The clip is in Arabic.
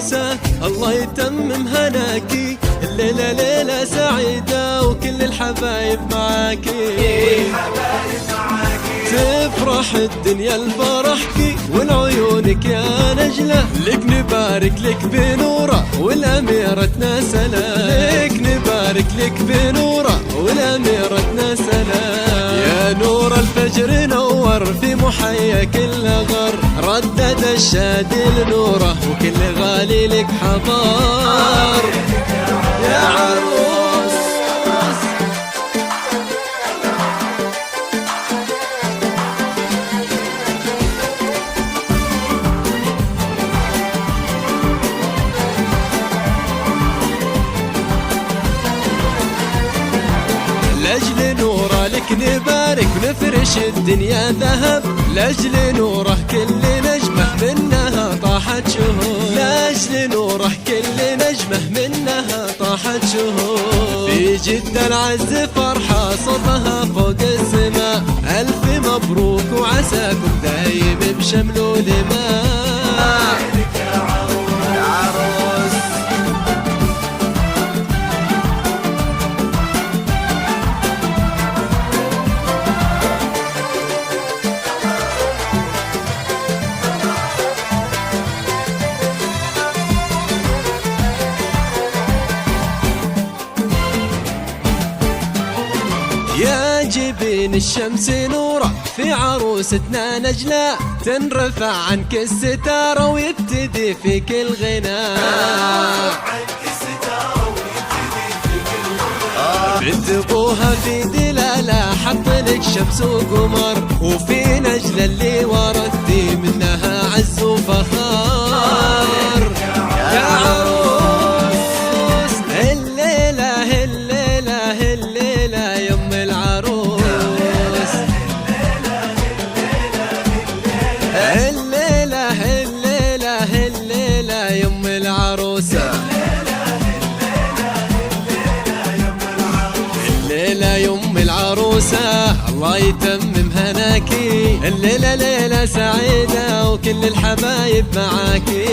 العروسة الله يتمم هناكي، الليلة ليلة سعيدة وكل الحبايب معاكي. تفرح الدنيا لفرحكي والعيونك يا نجلة، لك نبارك لك بنورة والأميرتنا سلام، لك نبارك لك بنورة والأميرتنا سلام. يا نور الفجر نور في محيا كل غر، ردد الشادي لنوره وكل غالي لك حضار. يا عروس لأجل نوره لك نبارك ونفرش الدنيا ذهب، لأجل نوره كل نجمة منها طاحت شهور، لأجل نوره كل نجمة منها طاحت شهور. في جدة العز فرحة صوتها فوق السماء، ألف مبروك وعساكم دايم بشمل ودماء. يا جبين الشمس نورة في عروستنا نجلة، تنرفع عنك الستارة ويبتدي فيك الغناء. بنت ابوها في دلالة حط لك شمس وقمر، وفي نجلة اللي وردتي منها عز وفخار. يا عروس الليلة الليلة الليلة يم العروس، الليلة الليلة الليلة يم العروسة، الليلة يم العروسة الله يتمم هناكي، الليلة ليلة سعيدة وكل الحبايب معاكي.